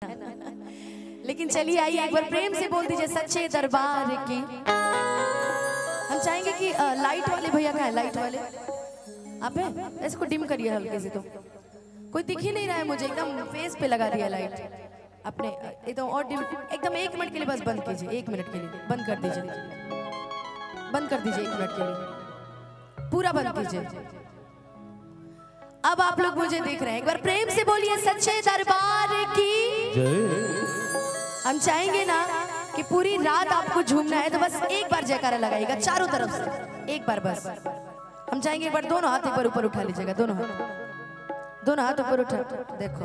लेकिन चलिए आइए एक बार प्रेम से बोल दीजिए सच्चे दरबार की। हम चाहेंगे कि लाइट वाले भैया का है, लाइट वाले आप हैं, इसको डिम करिए हल्के से। तो कोई दिख ही नहीं रहा है मुझे, एकदम फेस पे लगा दिया लाइट अपने एकदम। और डिम एकदम 1 मिनट के लिए बस बंद कीजिए, 1 मिनट के लिए बंद कर दीजिए, बंद कर दीजिए 1 मिनट के लिए, पूरा बंद कीजिए। अब आप लोग मुझे देख रहे हैं, एक बार प्रेम से बोलिए सच्चे दरबार की। हम चाहेंगे ना कि पूरी रात आपको झूमना है, तो बस एक बार जयकारा लगाइएगा चारों तरफ से, एक बार बस। हम चाहेंगे एक बार दोनों हाथ एक बार ऊपर उठा लीजिएगा, दोनों हाथ ऊपर उठा, देखो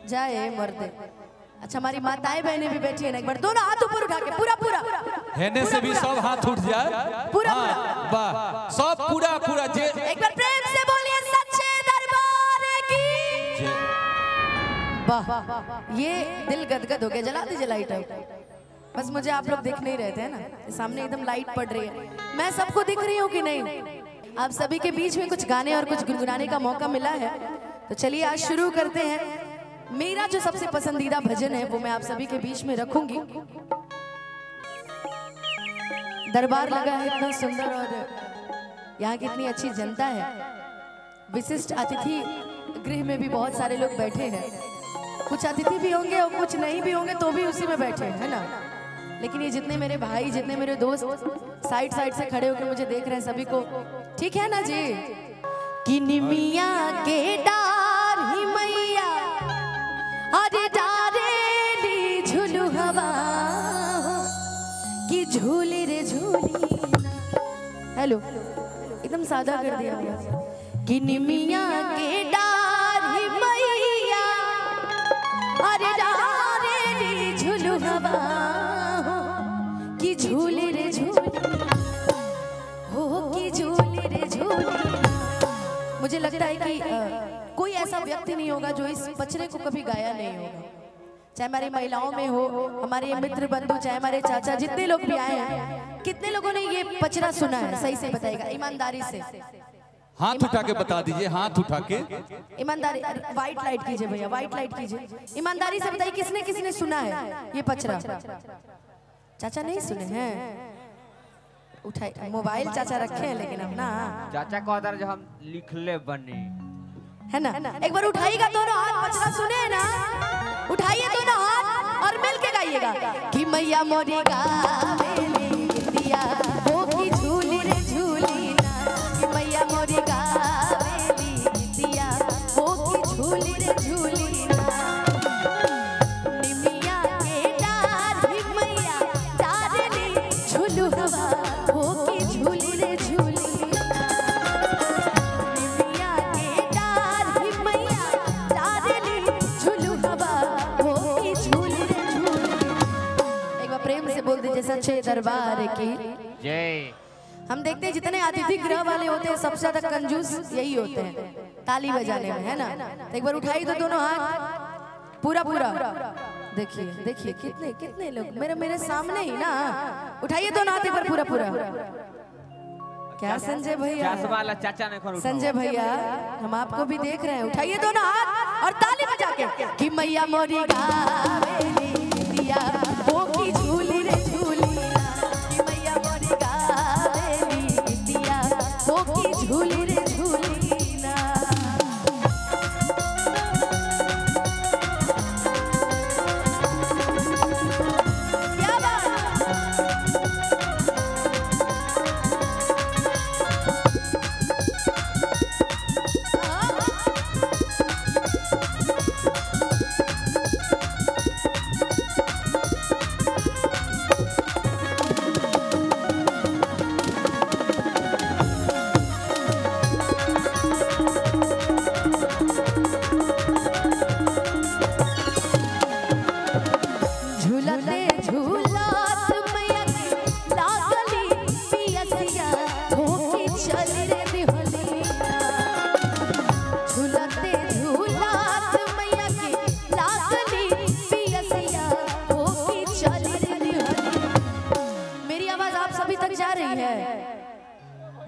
जाए मर्दे। अच्छा हमारी माताएं बहनें भी बैठी है ना, एक बार दोनों हाथ ऊपर उठा के पूरा पूरा हेने से भी सब हाथ उठ जाए, पूरा वाह सब पूरा पूरा। एक बार प्रेम से बोलिए सच्चे दरबार की। वाह ये दिल गदगद हो गया, जला दीजिए लाइट आउट। बस मुझे आप लोग दिख नहीं रहे थे ना, सामने एकदम लाइट पड़ रही है, मैं सबको दिख रही हूँ कि नहीं? आप सभी के बीच में कुछ गाने और कुछ गुनगुनाने का मौका मिला है, तो चलिए आज शुरू करते हैं। मेरा जो सबसे पसंदीदा भजन है वो मैं आप सभी के बीच में रखूंगी। दरबार लगा है इतना सुंदर और यहाँ की इतनी अच्छी जनता है, विशिष्ट अतिथि गृह में भी बहुत सारे लोग बैठे हैं। कुछ अतिथि भी होंगे और कुछ नहीं भी होंगे तो भी उसी में बैठे हैं, है ना? लेकिन ये जितने मेरे भाई, जितने मेरे दोस्त साइड से खड़े होकर मुझे देख रहे हैं, सभी को ठीक है ना जी? कि निमिया के डार ही मैया अरे डारेली झुलू हवा कि झूले रे झूली। हेलो एकदम सादा कर दिया कि निमिया के डार ही मैया अरे डारेली झुलू हवा कि झूले रे झूली हो कि झूले रे झूली। मुझे लगता है कि कोई ऐसा व्यक्ति नहीं होगा जो इस पचरे को कभी गाया नहीं होगा, चाहे हमारी महिलाओं में हो, हमारे मित्र बंधु, चाहे हमारे चाचा, जितने लोग भी आए हैं। कितने लोगों ने ये पचरा सुना है? सही से बताइएगा, ईमानदारी से हाथ उठा के बता दीजिए, हाथ उठा के ईमानदारी। व्हाइट लाइट कीजिए भैया, व्हाइट लाइट कीजिए, ईमानदारी से बताइए किसने किसने सुना है ये पचरा? चाचा नहीं सुने हैं? उठाए मोबाइल चाचा रखे हैं, लेकिन अब ना चाचा को आदर जो हम लिख ले बने है ना, एक बार उठाइएगा दोनों हाथ, पचरा सुने ना, उठाइए दोनों हाथ और मिल के गाइएगा कि मैया मोरी गावेली दिया हो की झूली रे झूली ना, कि मैया मोरी गावेली दिया हो की झूली रे झूली ना। निमिया के डार ही मैया डारेली झुलू हवा हो की झूली रे झूली। सच्चे दरबार की जय। हम देखते हैं जितने अतिथि गृह वाले होते हैं सबसे ज्यादा कंजूस यही होते हैं ताली बजाने में, है ना? तो एक बार उठाई तो दोनों हाथ पूरा पूरा, देखिए देखिए कितने कितने लोग मेरे सामने ही ना, उठाइए दोनों हाथ एक बार पूरा पूरा। क्या संजय भैया, चाचा ने संजय भैया हम आपको भी देख रहे हैं, उठाइए दोनों हाथ और ताली बजा के कि मैया मोरी गावेली दिया हो की झूली रे झूली, कि मैया मोरी गावेली दिया हो की झूली रे झूली ना। क्या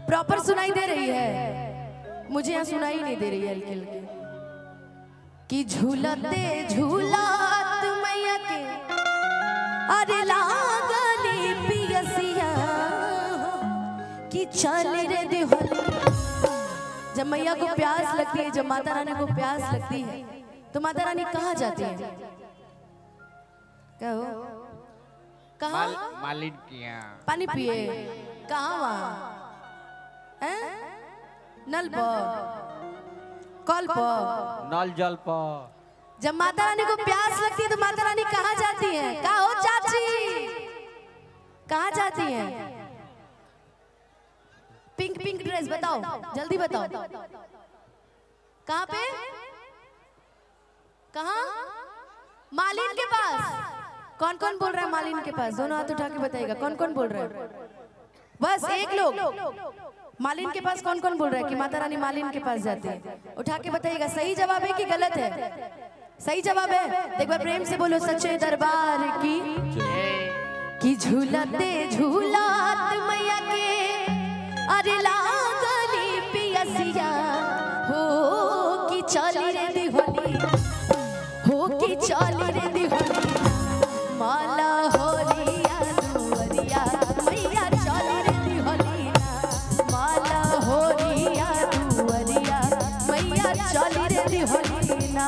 प्रॉपर सुनाई दे रही है? मुझे यहाँ सुनाई नहीं दे रही है हल्की हल्की कि झूलते झूला चल रे दिवाली। जब मैया को प्यास लगती है, जब माता रानी को प्यास लगती है, तो माता रानी कहाँ जाती है? क्या हो? कहाँ? मालिन की यहाँ। पानी पिए? कहाँ वहाँ? नल पर, कल पर, नल जल पर। जब माता रानी को प्यास लगती है तो माता रानी कहाँ जाती है? कहाँ हो चाची? कहाँ जाती है? पिंक पिंक ड्रेस बताओ, जल्दी बताओ। कहाँ पे? कहाँ? मालिन के पास। कौन कौन बोल रहा है मालिन के पास? दोनों हाथ उठा के बताइएगा कौन कौन बोल रहा है। बस एक लोग। मालिन के पास कौन कौन बोल रहा है कि माता रानी मालिन के पास जाती है? उठा के बताइएगा सही जवाब है कि गलत है? सही जवाब है। एक बार प्रेम से बोलो सच्चे दरबार की। कि झूलते झूलात मैया के अरे लागली पियसिया हो कि चली रे दिवाली, हो कि चली रे दिवाली। माला होलिया दुवरिया मैया चली रे दिवाली। माला होलिया दुवरिया मैया चली रे दिवाली ना।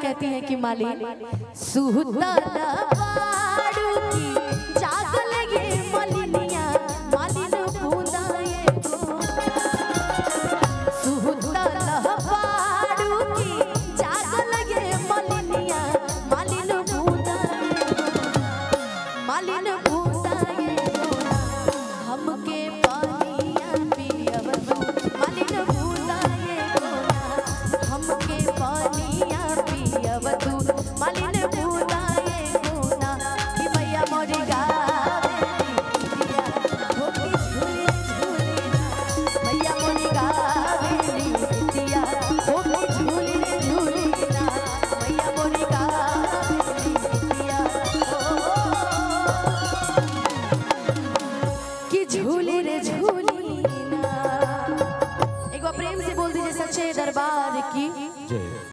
कहती है कि मालिन सुहता बाड़ू की जागल ये मलिनिया मालिन बूंदा ये सुहता बाड़ू की जागल ये मलिनिया मालिन बूंदा ये हमके पानिया पियव मालिन बूंदा ये हमके पानिया पियवतु मालिन बूंदा ये गोना कि मैया मोरी गावे दिया हो कि झूली झूली मैया मोरी गावे दिया हो कि झूली झूली ना मैया मोरी गावे दिया कि झूली रे झूली ना। एक बार प्रेम से बोल दीजिए सच्चे दरबार की जय।